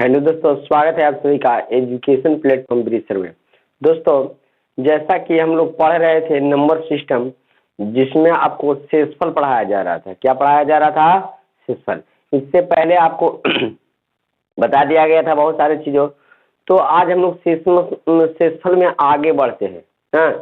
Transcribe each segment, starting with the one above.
Hello दोस्तों, स्वागत है आप सभी का एजुकेशन प्लेटफॉर्म ब्रिसर में। दोस्तों, जैसा कि हम लोग पढ़ रहे थे नंबर सिस्टम, जिसमें आपको शेषफल पढ़ाया जा रहा था। क्या पढ़ाया जा रहा था? शेषफल। इससे पहले आपको बता दिया गया था बहुत सारी चीजों। तो आज हम लोग शेषफल में आगे बढ़ते हैं। हाँ,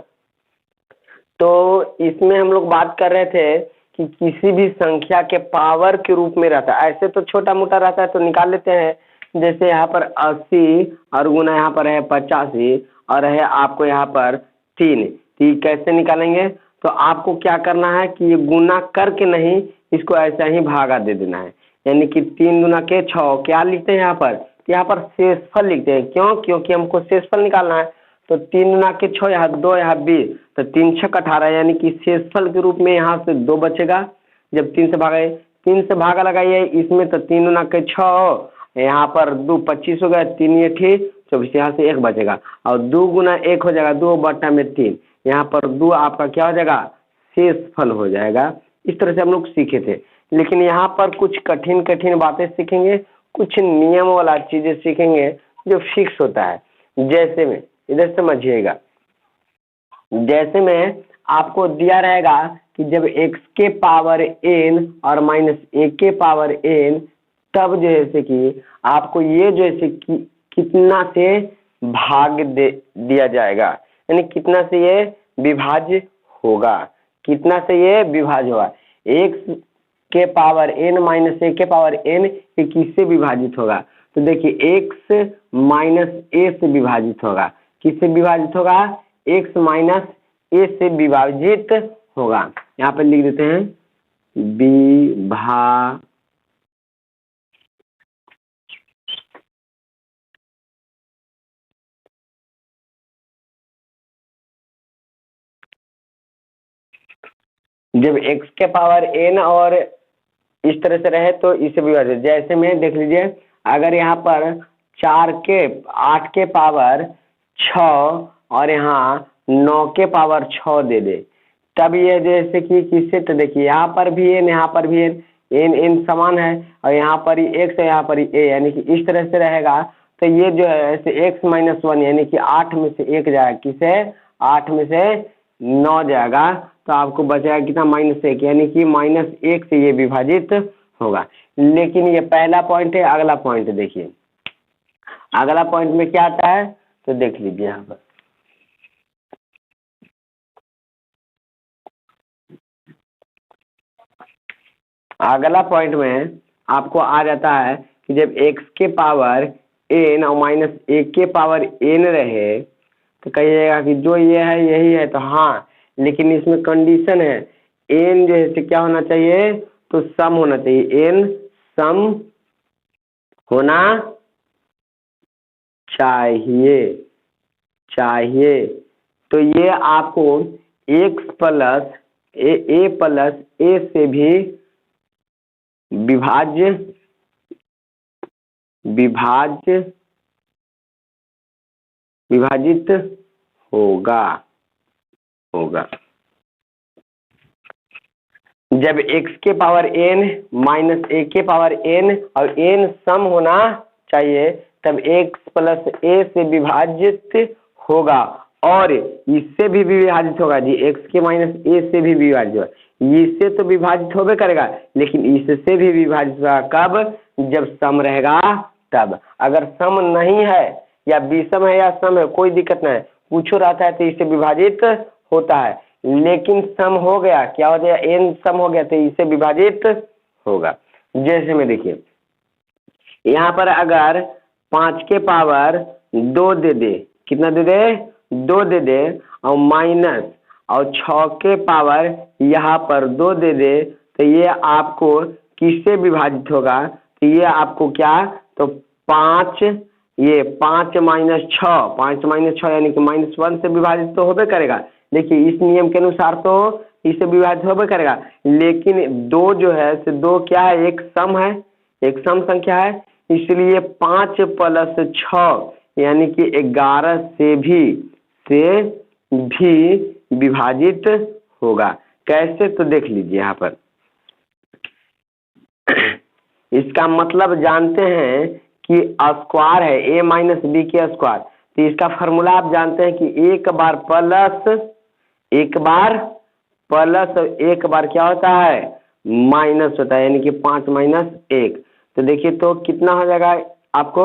तो इसमें हम लोग बात कर रहे थे कि किसी भी संख्या के पावर के रूप में रहता है। ऐसे तो छोटा मोटा रहता है तो निकाल लेते हैं, जैसे यहाँ पर 80 और गुना यहाँ पर है 85 और है आपको यहाँ पर 3। तो कैसे निकालेंगे? तो आपको क्या करना है कि ये गुना करके नहीं, इसको ऐसा ही भागा दे देना है। यानी कि 3 गुना के 6। क्या लिखते हैं यहाँ पर? यहाँ पर शेषफल लिखते हैं। क्यों? क्योंकि हमको शेषफल निकालना है। तो 3 गुना के 6, यहाँ 2, यहाँ 20, तो 3 6 18, यानी कि शेषफल के रूप में यहाँ से 2 बचेगा। जब 3 से भागे, 3 से भागा लगाइए इसमें, तो 3 गुना के 6, यहाँ पर 2 25 हो गया, 3 ये ठीक 24, यहाँ से 1 बचेगा और 2 गुना 1 हो जाएगा 2 बटा में 3, यहाँ पर 2 आपका क्या हो जाएगा? शेषफल हो जाएगा। इस तरह से हम लोग सीखे थे। लेकिन यहाँ पर कुछ कठिन कठिन बातें सीखेंगे, कुछ नियम वाला चीजें सीखेंगे जो फिक्स होता है। जैसे में इधर समझिएगा, जैसे में आपको दिया रहेगा कि जब x के पावर n और माइनस a के पावर n, तब जैसे कि आपको ये जैसे कि कितना से भाग दिया जाएगा, यानी कितना से ये विभाज्य होगा, कितना से ये विभाज्य होगा। x के पावर n माइनस a के पावर n ये किससे विभाजित होगा? तो देखिए x माइनस a से विभाजित होगा। किससे विभाजित होगा? x माइनस a से विभाजित होगा। यहाँ पर लिख देते हैं विभा जब x के पावर n और इस तरह से रहे तो इसे विभाजित। जैसे में देख लीजिए, अगर यहाँ पर 8 के पावर 6 और यहाँ 9 के पावर 6 दे दे, तब ये जैसे कि किससे, तो देखिए यहाँ पर भी n, यहाँ पर भी n समान है और यहाँ पर ही x है, यहाँ पर ही a, यानी कि इस तरह से रहेगा। तो ये जो है ऐसे x माइनस 1, यानी कि 8 में से 1 जाएगा, किसे? 8 में से 9 जाएगा, तो आपको बचेगा कितना? -1, यानी कि -1 से ये विभाजित होगा। लेकिन ये पहला पॉइंट है। अगला पॉइंट देखिए, अगला पॉइंट में क्या आता है तो देख लीजिए यहाँ पर। अगला पॉइंट में आपको आ जाता है कि जब x के पावर n और माइनस a के पावर n रहे, तो कहिएगा कि जो ये है यही है, तो हाँ, लेकिन इसमें कंडीशन है, n जो है क्या होना चाहिए? तो सम होना चाहिए, n सम होना चाहिए। तो ये आपको x plus a plus a से भी विभाजित होगा। जब x के पावर n माइनस a के पावर n और n सम होना चाहिए, तब x प्लस a से विभाजित होगा और इससे भी विभाजित होगा जी। x के माइनस a से भी विभाजित होगा। इससे तो विभाजित होबे करेगा, लेकिन इससे भी विभाजित होगा। कब? जब सम रहेगा तब। अगर सम नहीं है या विषम है या सम है, कोई दिक्कत नहीं है, कुछ रहता है तो इससे विभाजित होता है। लेकिन सम हो गया, क्या हो जाएगा? n सम हो गया तो इससे विभाजित होगा। जैसे में देखिए, यहाँ पर अगर 5 के पावर 2 दे दे, कितना दे दे? 2 दे दे, और माइनस और 6 के पावर यहाँ पर 2 दे दे, तो ये आपको किससे विभाजित होगा? तो ये आपको क्या? तो 5, ये 5 माइनस 6, 5 माइनस 6 यानी कि -1 से विभाजित तो होबे करेगा। देखिए इस नियम के अनुसार तो इससे विभाजित होबे करेगा, लेकिन 2 जो है से 2 क्या है? एक सम है, एक सम संख्या है, इसलिए 5 प्लस 6 यानी कि 11 से भी विभाजित होगा। कैसे? तो देख लीजिए यहाँ पर। इसका मतलब जानते हैं कि स्क्वायर है a माइनस बी के स्क्वायर, तो इसका फॉर्मूला आप जानते हैं कि एक बार एक बार क्या होता है माइनस होता है, यानी कि 5 माइनस 1। तो देखिए तो कितना हो जाएगा आपको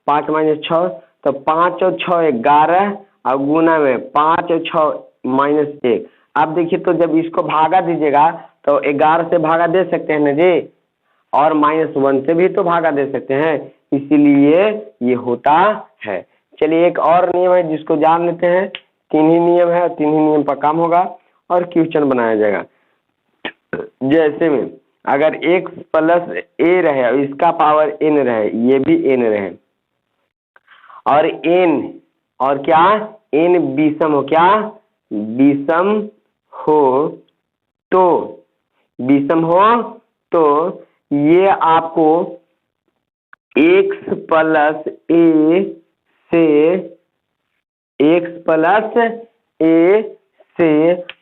5 माइनस 6, तो 5 और 6 11 और गुना में 5 और 6 माइनस 1। अब देखिए तो जब इसको भागा दीजिएगा तो 11 से भागा दे सकते हैं ना जी, और -1 से भी तो भागा दे सकते हैं, इसीलिए ये होता है। चलिए एक और नियम है जिसको जान लेते हैं, 3 ही नियम है, 3 ही नियम पर काम होगा और क्वेश्चन बनाया जाएगा। जैसे में अगर x प्लस a रहे और इसका पावर n रहे, ये भी n रहे, और n और क्या n विषम हो, क्या विषम हो तो ये आपको x प्लस a से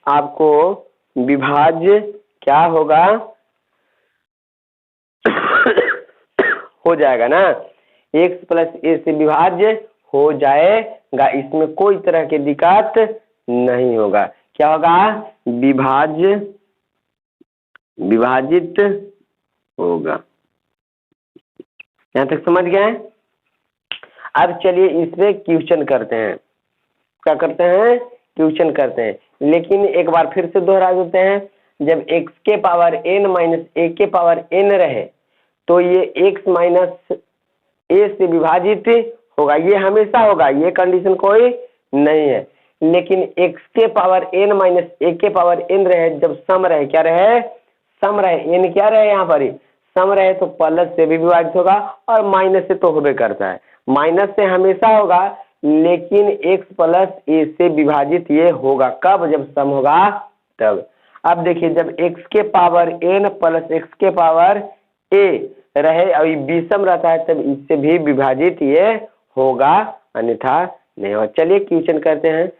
आपको विभाज्य क्या होगा हो जाएगा ना, x प्लस a से विभाज्य हो जाएगा, इसमें कोई तरह की दिक्कत नहीं होगा। क्या होगा विभाजित होगा। यहाँ तक समझ गए? अब चलिए इसमें क्वेश्चन करते हैं। क्या करते हैं? क्वेश्चन करते हैं, लेकिन एक बार फिर से दोहरा देते हैं। जब x के पावर n माइनस a के पावर n रहे तो ये x माइनस a से विभाजित होगा, ये हमेशा होगा, ये कंडीशन कोई नहीं है। लेकिन x के पावर n माइनस a के पावर n रहे, जब सम रहे, क्या रहे सम रहे, n क्या रहे यहाँ पर ही सम रहे, तो प्लस से भी विभाजित होगा और माइनस से तो होबे करता है, माइनस से हमेशा होगा, लेकिन x प्लस a से विभाजित ये होगा कब, जब सम होगा तब। अब देखिए जब x के पावर n प्लस x के पावर a रहे और विषम रहता है तब इससे भी विभाजित ये होगा, अन्यथा नहीं होगा। चलिए क्वेश्चन करते हैं,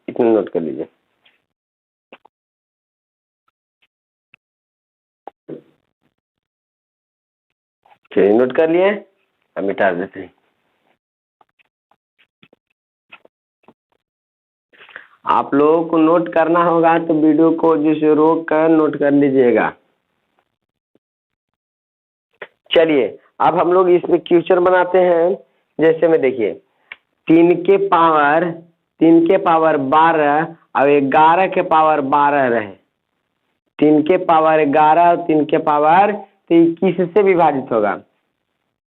इतना नोट कर लीजिए। चलिए नोट कर लिए, अब मिटा देते हैं। आप लोगों को नोट करना होगा तो वीडियो को जिसे रोक कर नोट कर लीजिएगा। चलिए अब हम लोग इसमें क्वेश्चन बनाते हैं। जैसे में देखिए 3 के पावर 12 और 11 के पावर 12 रहे, 3 के पावर 11 और 3 के पावर, तो ये किससे विभाजित होगा,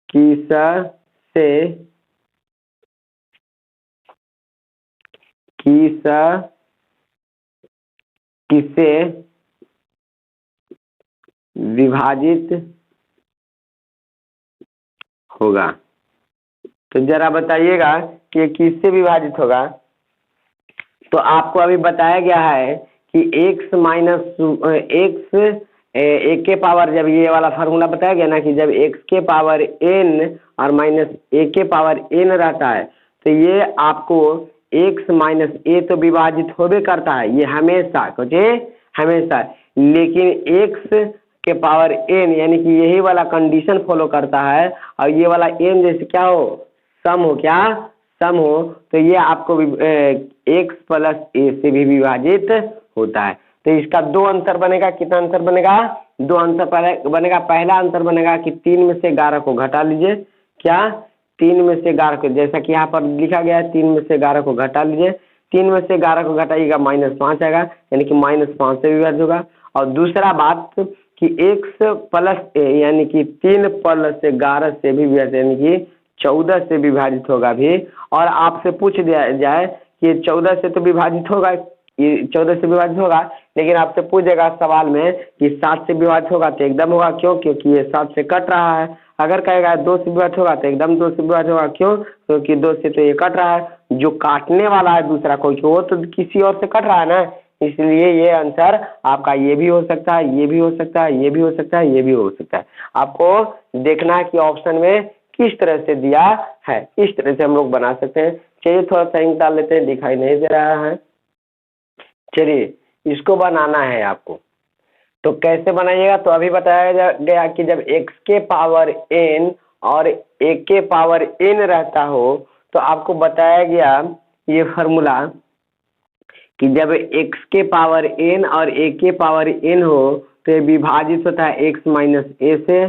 किससे विभाजित होगा, तो जरा बताइएगा कि ये किससे विभाजित होगा। तो आपको अभी बताया गया है कि x माइनस x a के पावर, जब ये वाला फार्मूला बताया गया ना कि जब x के पावर n और माइनस a के पावर n रहता है तो ये आपको x माइनस a तो विभाजित होबे करता है, ये हमेशा हमेशा, लेकिन x के पावर n यानी कि यही वाला कंडीशन फॉलो करता है, और ये वाला n जैसे क्या हो सम हो, क्या सम हो, तो ये आपको x प्लस a से भी विभाजित होता है। तो इसका दो अंतर बनेगा, कितना अंतर बनेगा, दो अंतर बनेगा। पहला अंतर बनेगा कि 3 में से 11 को घटा लीजिए, क्या 3 में से 11 को, जैसा कि यहाँ पर लिखा गया है 3 में से 11 को घटा लीजिए, 3 में से 11 को घटाइएगा -5 आएगा, यानी कि -5 से विभाजित होगा। और दूसरा बात कि x प्लस a यानी कि 3 प्लस 11 से भी विभाजित, यानी कि 14 से विभाजित होगा भी। और आपसे पूछ दिया जाए कि 14 से तो विभाजित होगा, ये 14 से विभाजित होगा, लेकिन आपसे पूछेगा सवाल में कि 7 से विभाजित होगा तो एकदम होगा, क्यों, क्योंकि ये 7 से कट रहा है। अगर कहेगा 2 से विभाजित होगा तो एकदम 2 से विभाजित होगा, क्यों, क्योंकि 2 से तो ये कट रहा है, जो काटने वाला है दूसरा कोई, वो तो किसी और से कट रहा है ना, इसलिए ये आंसर आपका ये भी हो सकता है, ये भी हो सकता है, ये भी हो सकता है, ये भी हो सकता है। आपको देखना है कि ऑप्शन में किस तरह से दिया है, इस तरह से हम लोग बना सकते हैं। चलिए थोड़ा सा इंक डाल लेते हैं, दिखाई नहीं दे रहा है। चलिए इसको बनाना है आपको, तो कैसे बनाइएगा, तो अभी बताया गया कि जब x के पावर n और a के पावर n रहता हो तो आपको बताया गया ये फार्मूला कि जब x के पावर n और a के पावर n हो तो ये विभाजित होता है x माइनस a से,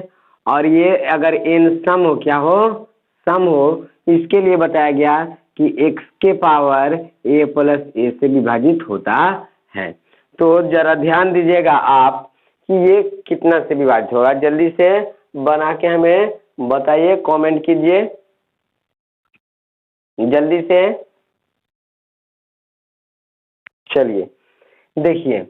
और ये अगर n सम हो, क्या हो, सम हो, इसके लिए बताया गया कि x के पावर a प्लस a से विभाजित होता है। तो जरा ध्यान दीजिएगा आप कि ये कितना से विभाजित होगा, जल्दी से बना के हमें बताइए, कमेंट कीजिए जल्दी से। चलिए देखिए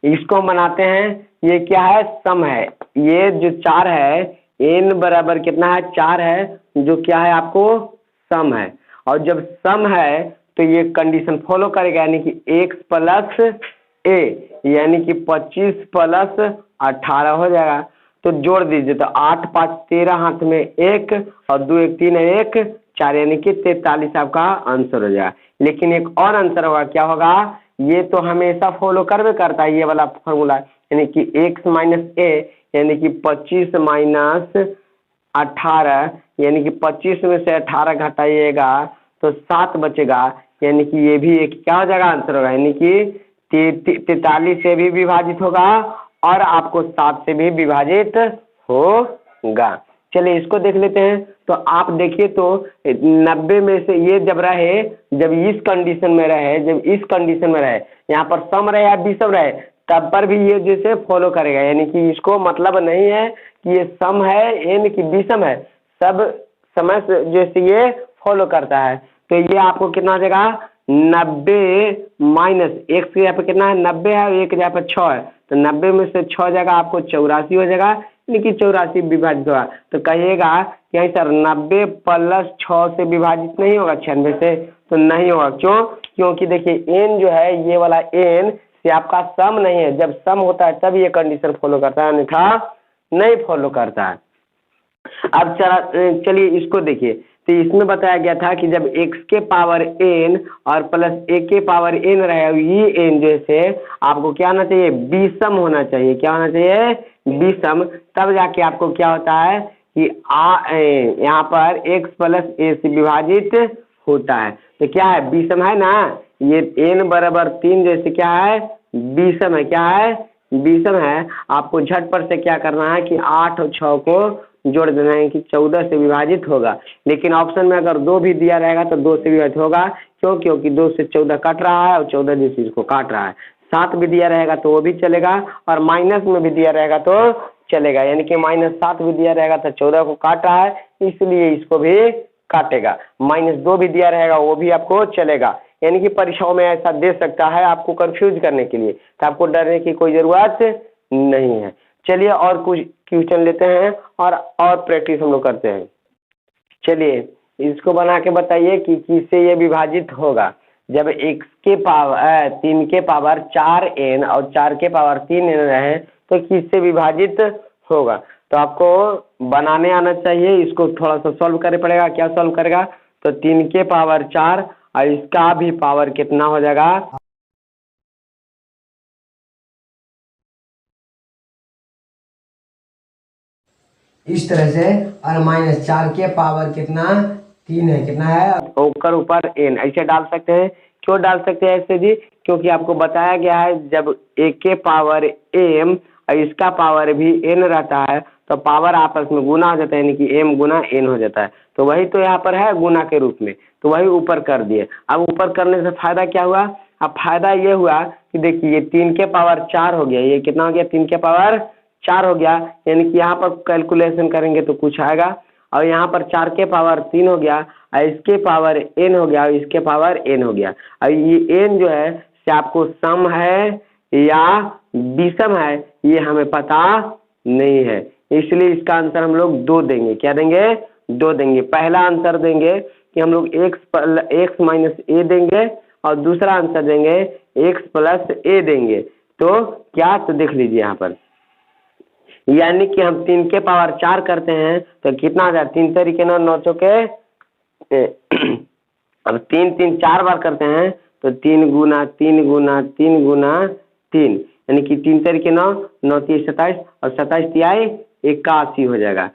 इसको हम बनाते हैं, ये क्या है, सम है, ये जो 4 है n बराबर कितना है, 4 है, जो क्या है आपको सम है, और जब सम है तो ये कंडीशन फॉलो करेगा, यानी कि x प्लस a यानी कि 25 प्लस 18 हो जाएगा। तो जोड़ दीजिए, तो 8 5 13 हाथ में 1 और 2 1 3 1 4 यानी कि 43 आपका आंसर हो जाएगा। लेकिन एक और आंसर होगा, क्या होगा, ये तो हमेशा फॉलो करवे करता है ये वाला फॉर्मूला, यानी कि x माइनस a यानी कि 25 माइनस 18 यानी कि 25 में से 18 घटाइएगा तो 7 बचेगा, यानी कि ये भी एक क्या हो जाएगा, आंसर होगा, यानी कि 43 से भी विभाजित होगा और आपको 7 से भी विभाजित होगा। चलिए इसको देख लेते हैं। तो आप देखिए तो 90 में से ये जब रहे, जब इस कंडीशन में रहे, जब इस कंडीशन में रहे, यहाँ पर सम रहे या विषम रहे, तब पर भी ये जैसे फॉलो करेगा, यानी कि इसको मतलब नहीं है कि ये सम है एन की विषम है, सब समय से जैसे ये फॉलो करता है। तो ये आपको कितना हो जाएगा, 90 माइनस x के यहाँ पे कितना है, 90 है, और 1 के यहाँ पे 6 है, तो 90 में से 6 जगह आपको 84 हो जाएगा, यानी कि 84 विभाजित होगा। तो कहिएगा कि नहीं सर 90 प्लस 6 से विभाजित नहीं होगा 96 से, तो नहीं होगा। क्यों, क्योंकि देखिए n जो है ये वाला n से आपका सम नहीं है, जब सम होता है तब ये कंडीशन फॉलो करता है, अन्यथा नहीं फॉलो करता है। अब चलिए इसको देखिए, तो इसमें बताया गया था कि जब x के पावर n और प्लस a के पावर n रहे, ये n जैसे आपको क्या होना चाहिए, विषम होना चाहिए, क्या होना चाहिए, विषम, तब जाके आपको क्या होता है कि यहाँ पर x प्लस a से विभाजित होता है। तो क्या है, विषम है ना, ये n बराबर 3 जैसे क्या है, विषम है, क्या है, विषम है। आपको झटपट से क्या करना है कि 8 और 6 को जोड़ देना है कि 14 से विभाजित होगा। लेकिन ऑप्शन में अगर 2 भी दिया रहेगा तो 2 से विभाजित होगा, क्यों, क्योंकि 2 से 14 कट रहा है और 14 जिस चीज को काट रहा है। 7 भी दिया रहेगा तो वो भी चलेगा, और माइनस में भी दिया रहेगा तो चलेगा, यानी कि -7 भी दिया रहेगा तो 14 को काट रहा है, इसलिए इसको भी काटेगा। -2 भी दिया रहेगा वो भी आपको चलेगा, यानी कि परीक्षाओं में ऐसा दे सकता है आपको कंफ्यूज करने के लिए, तो आपको डरने की कोई जरूरत नहीं है। चलिए और कुछ क्वेश्चन लेते हैं और प्रैक्टिस हम लोग करते हैं। चलिए इसको बना के बताइए कि किससे ये विभाजित होगा। जब x के पावर 3 के पावर 4n और 4 के पावर 3n रहे तो किससे विभाजित होगा। तो आपको बनाने आना चाहिए, इसको थोड़ा सा सॉल्व करना पड़ेगा। क्या सॉल्व करेगा, तो 3 के पावर 4 और इसका भी पावर कितना हो जाएगा, इस तरह से, और -4 के पावर कितना 3 है, कितना है, ओकर ऊपर n ऐसे डाल सकते हैं। क्यों डाल सकते हैं ऐसे जी, क्योंकि आपको बताया गया है जब a के पावर m और इसका पावर भी n रहता है तो पावर आपस में गुना हो जाता है, यानी कि m गुना n हो जाता है। तो वही तो यहाँ पर है गुना के रूप में, तो वही ऊपर कर दिए। अब ऊपर करने से फायदा क्या हुआ, अब फायदा ये हुआ कि देखिए ये 3 के पावर 4 हो गया, ये कितना हो गया, 3 के पावर 4 हो गया, यानी कि यहाँ पर कैलकुलेशन करेंगे तो कुछ आएगा, और यहाँ पर 4 के पावर 3 हो गया, और इसके पावर n हो गया, और इसके पावर n हो गया। और ये n जो है से आपको सम है या विषम है ये हमें पता नहीं है, इसलिए इसका आंसर हम लोग 2 देंगे। क्या देंगे, 2 देंगे। पहला आंसर देंगे कि हम लोग x माइनस a देंगे, और दूसरा आंसर देंगे x प्लस a देंगे। तो क्या, तो देख लीजिए यहाँ पर, यानी कि हम 3 के पावर 4 करते हैं तो कितना आ जाए, 3 तरीके 9 चौके, अब 3 3 4 बार करते हैं तो 3 गुना 3 गुना 3 गुना 3, यानी कि 3 तरीके 9 9 3 27 और 27 तिहाई 81 हो जाएगा।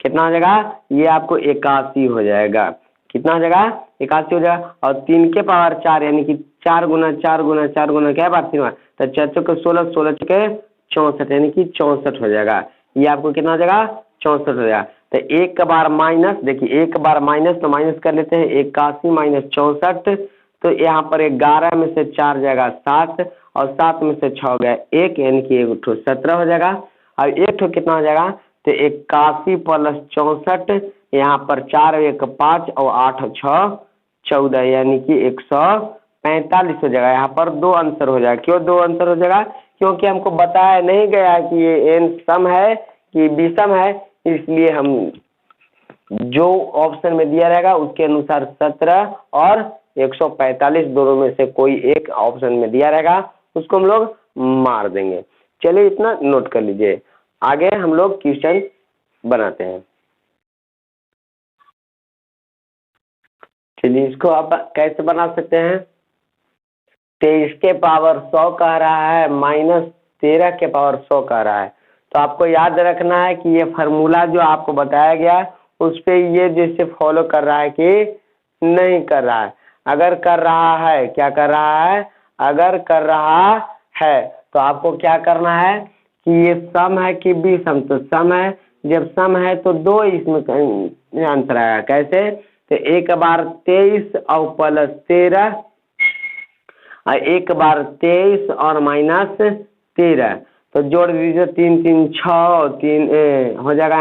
कितना हो जाएगा, ये आपको 81 हो जाएगा। कितना हो जाएगा, 81 हो जाएगा। और 3 के पावर 4 यानी कि 4 गुना 4 गुना 4 गुना क्या बात थी, तो 4 चौके 16, 16 चौके 64 यानी कि 64 हो जाएगा। ये आपको कितना हो जाएगा, 64 हो जाएगा। तो एक बार माइनस, देखिए एक बार माइनस, तो माइनस कर लेते हैं 81 माइनस 64, तो यहाँ पर 11 में से 4 जाएगा 7 और 7 में से 6 हो गया 1 यानी कि 1 ठो 17 हो जाएगा। और 1 ठो कितना हो जाएगा, तो 81 प्लस 64, यहाँ पर 4 1 5 और 8 6 14 यानी कि 145 हो जाएगा। यहाँ पर 2 आंसर हो जाएगा। क्यों 2 आंसर हो जाएगा, क्योंकि हमको बताया नहीं गया है कि ये एन सम है कि विषम है, इसलिए हम जो ऑप्शन में दिया रहेगा उसके अनुसार 17 और 145 दोनों में से कोई एक ऑप्शन में दिया रहेगा, उसको हम लोग मार देंगे। चलिए इतना नोट कर लीजिए, आगे हम लोग क्वेश्चन बनाते हैं। चलिए इसको आप कैसे बना सकते हैं, 23 के पावर 100 कह रहा है माइनस 13 के पावर 100 कह रहा है। तो आपको याद रखना है कि ये फार्मूला जो आपको बताया गया उस पे ये जैसे फॉलो कर रहा है कि नहीं कर रहा है। अगर कर रहा है, क्या कर रहा है, अगर कर रहा है तो आपको क्या करना है कि ये सम है कि विषम, तो सम है, जब सम है तो 2 इसमें आंसर आएगा। कैसे, तो एक बार 23 और प्लस 13 और एक बार 23 और माइनस 13, तो जोड़ दीजिए 3 3 6 और 3 हो जाएगा।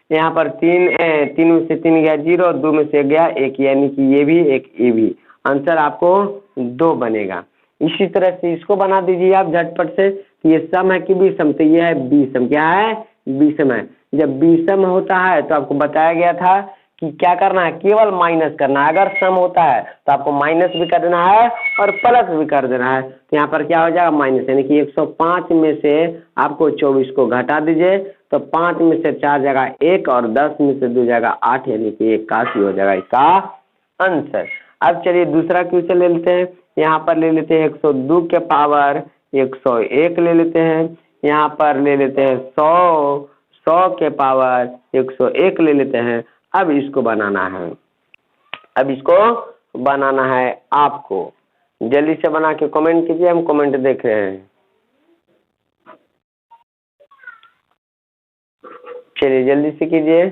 यहाँ पर 3 में से 3 गया 0, 2 में से गया 1 यानी कि ये भी एक, ये भी आंसर आपको 2 बनेगा। इसी तरह से इसको बना दीजिए आप झटपट से, ये सम है कि विषम, तो ये है विषम। क्या है, विषम है। जब विषम होता है तो आपको बताया गया था कि क्या करना है, केवल माइनस करना है। अगर सम होता है तो आपको माइनस भी कर देना है और प्लस भी कर देना है। तो यहाँ पर क्या हो जाएगा, माइनस, यानी कि 105 में से आपको 24 को घटा दीजिए, तो 5 में से 4 जाएगा 1 और 10 में से 2 जाएगा 8 यानी कि 81 हो जाएगा इसका आंसर। अब चलिए दूसरा क्वेश्चन ले लेते हैं। यहाँ पर ले लेते हैं 102 के पावर 101 ले लेते हैं। यहाँ पर ले लेते हैं 100 के पावर 101 ले लेते हैं। अब इसको बनाना है, अब इसको बनाना है आपको। जल्दी से बना के कमेंट कीजिए, हम कमेंट देख रहे हैं। चलिए जल्दी से कीजिए।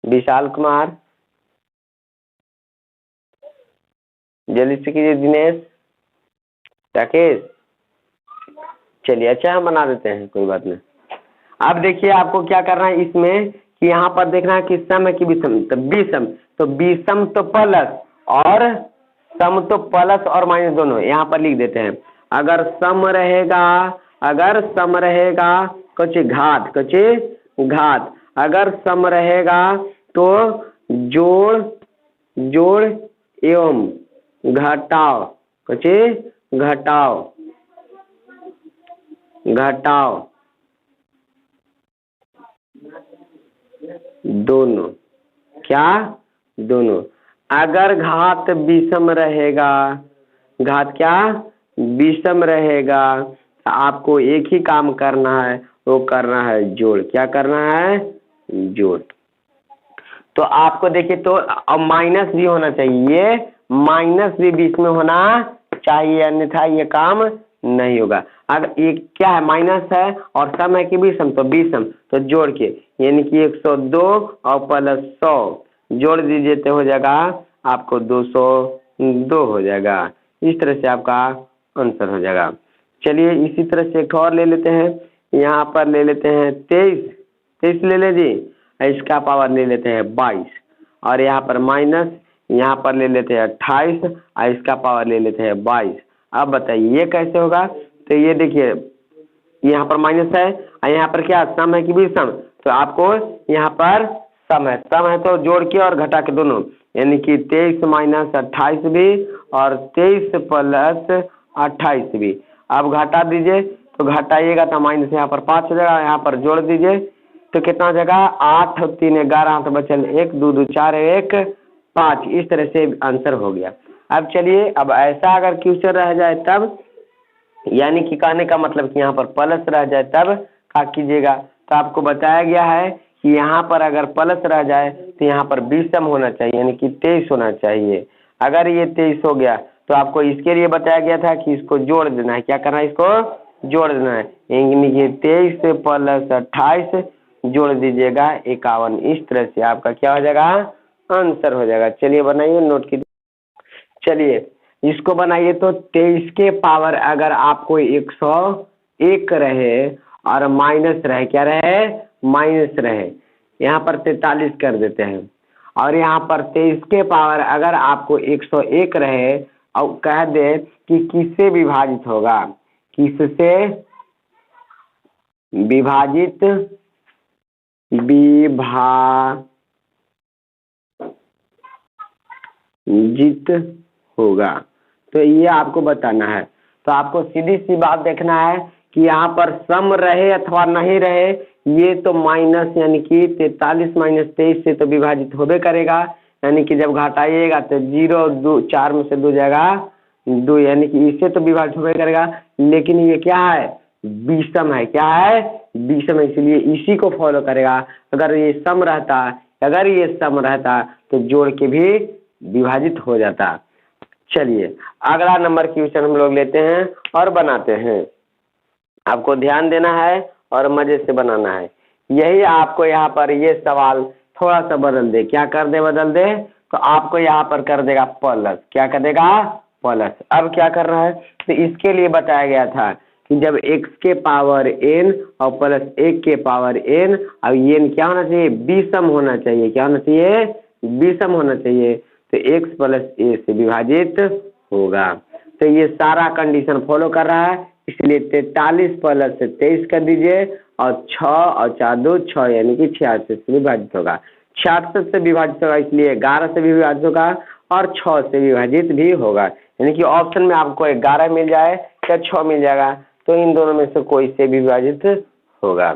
विशाल कुमार, जल्दी से कीजिए। दिनेश, राकेश, चलिए अच्छा हम बना देते हैं, कोई बात नहीं। अब देखिए आपको क्या करना है इसमें कि यहाँ पर देखना है कि सम है कि विषम, तो विषम, तो विषम तो प्लस और सम तो प्लस और माइनस दोनों यहाँ पर लिख देते हैं। अगर सम रहेगा, अगर सम रहेगा कुछ घात, कुछ घात, अगर सम रहेगा तो जोड़, जोड़ एवं घटाव, कुछ घटाव, घटाव दोनों, क्या दोनों। अगर घात विषम रहेगा, घात क्या विषम रहेगा, तो आपको एक ही काम करना है, वो करना है जोड़। क्या करना है, जोड़। तो आपको देखिए तो अब माइनस भी होना चाहिए, माइनस भी बीच में होना चाहिए, अन्यथा ये काम नहीं होगा। अगर ये क्या है, माइनस है और सम है कि विषम, तो विषम, तो जोड़ के यानी कि 102 और प्लस 100 जोड़ दीजिए तो हो जाएगा आपको 202 हो जाएगा। इस तरह से आपका आंसर हो जाएगा। चलिए इसी तरह से एक और ले लेते हैं। यहाँ पर ले लेते हैं 23 ले लीजिए, इसका पावर ले लेते हैं 22 और यहाँ पर माइनस, यहाँ पर ले लेते हैं 28 और इसका पावर ले लेते हैं 22। अब बताइए ये कैसे होगा, तो ये देखिए यहाँ पर माइनस है और यहाँ पर क्या सम है कि विषम, तो आपको यहाँ पर सम है तो जोड़ के और घटा के दोनों, यानी कि 23 माइनस 28 भी और 23 प्लस 28 भी। अब घटा दीजिए, तो घटाइएगा तो माइनस यहाँ पर 5 हो जाएगा, यहाँ पर जोड़ दीजिए तो कितना हो जाएगा 8 और 3 11, तो बचल 1 2 2 4 1 5। इस तरह से आंसर हो गया। अब चलिए अब ऐसा अगर क्वेश्चन रह जाए तब, यानी कि कहने का मतलब कि यहाँ पर प्लस रह जाए तब क्या कीजिएगा, तो आपको बताया गया है कि यहाँ पर अगर प्लस रह जाए तो यहाँ पर विषम होना चाहिए, यानी कि 23 होना चाहिए। अगर ये 23 हो गया तो आपको इसके लिए बताया गया था कि इसको जोड़ देना है। क्या करना है? इसको जोड़ देना है, यानी कि 23 से प्लस 28 जोड़ दीजिएगा 51। इस तरह से आपका क्या हो जाएगा? आंसर हो जाएगा। चलिए बनाइए, नोट कीजिए। चलिए इसको बनाइए। तो 23 के पावर अगर आपको 101 रहे और माइनस रहे, क्या रहे? माइनस रहे, यहाँ पर 43 कर देते हैं। और यहाँ पर 23 के पावर अगर आपको 101 रहे और कह दे कि किससे विभाजित होगा, किससे विभाजित होगा, तो ये आपको बताना है। तो आपको सीधी सी बात देखना है कि यहाँ पर सम रहे अथवा नहीं रहे, ये तो माइनस यानी कि 43 माइनस 23 से तो विभाजित होबे करेगा, यानी कि जब घटाइएगा तो 0 2 4 में से 2 जाएगा 2, यानी कि इससे तो विभाजित होबे करेगा। लेकिन ये क्या है? विषम है। क्या है? विषम है, इसलिए इसी को फॉलो करेगा। अगर ये सम रहता तो जोड़ के भी विभाजित हो जाता। चलिए अगला नंबर क्वेश्चन हम लोग लेते हैं और बनाते हैं। आपको ध्यान देना है और मजे से बनाना है। यही आपको यहाँ पर ये सवाल थोड़ा सा बदल दे, क्या कर दे? बदल दे तो आपको यहाँ पर कर देगा प्लस। क्या कर देगा? प्लस। अब क्या कर रहा है? तो इसके लिए बताया गया था कि जब x के पावर n और प्लस 1 के पावर n, अब ये क्या होना चाहिए? विषम होना चाहिए। क्या होना चाहिए? विषम होना चाहिए। तो x प्लस a से विभाजित होगा। तो ये सारा कंडीशन फॉलो कर रहा है, इसलिए 43 प्लस 23 कर दीजिए और 6 और 4 2 6, यानी कि 66 से विभाजित होगा। 66 से विभाजित होगा, इसलिए 11 से भी विभाजित होगा और 6 से विभाजित भी होगा। यानी कि ऑप्शन में आपको 11 मिल जाए या 6 मिल जाएगा, तो इन दोनों में से कोई से भी विभाजित होगा।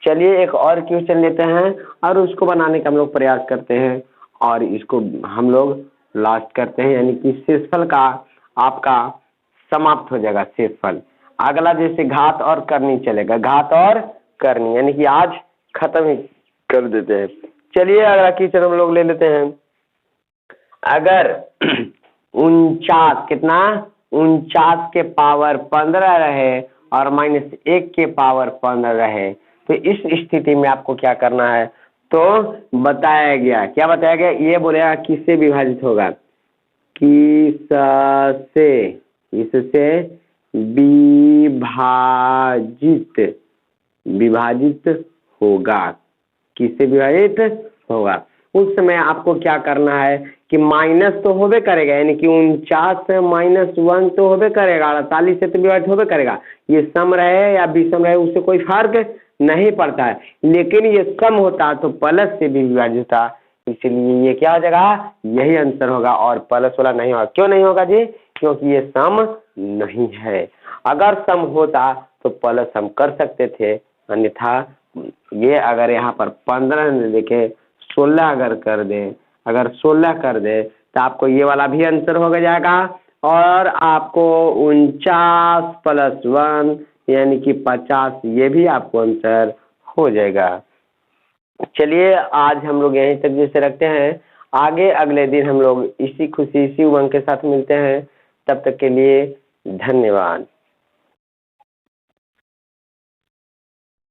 चलिए एक और क्वेश्चन लेते हैं और उसको बनाने का हम लोग प्रयास करते हैं और इसको हम लोग लास्ट करते हैं, यानी कि शेषफल का आपका समाप्त हो जाएगा। शेषफल अगला जैसे घात और करनी चलेगा, घात और करनी, यानी कि आज खत्म ही कर देते हैं। चलिए अगला क्वेश्चन हम लोग ले लेते हैं। अगर 49 कितना? 49 के पावर 15 रहे और माइनस 1 के पावर 15 रहे, तो इस स्थिति में आपको क्या करना है? तो बताया गया, क्या बताया गया? ये बोलेगा किससे विभाजित होगा? इससे विभाजित होगा। किससे विभाजित होगा? उस समय आपको क्या करना है कि माइनस तो होबे करेगा, यानी कि 49 से -1 तो होबे करेगा, 48 से तो विभाजित होबे करेगा। ये सम रहे या विषम रहे उससे कोई फर्क नहीं पड़ता है, लेकिन ये सम होता तो प्लस से भी विभाजित होता, इसलिए ये क्या हो जाएगा? यही आंसर होगा और प्लस वाला नहीं होगा। क्यों नहीं होगा जी? क्योंकि ये सम नहीं है। अगर सम होता तो प्लस हम कर सकते थे, अन्यथा ये अगर यहाँ पर 15 देखे 16 अगर कर दे, अगर 16 कर दे तो आपको ये वाला भी आंसर हो जाएगा और आपको 49 + 1 यानी कि 50, ये भी आपको आंसर हो जाएगा। चलिए आज हम लोग यहीं तक जैसे रखते हैं, आगे अगले दिन हम लोग इसी खुशी इसी उमंग के साथ मिलते हैं। तब तक के लिए धन्यवाद।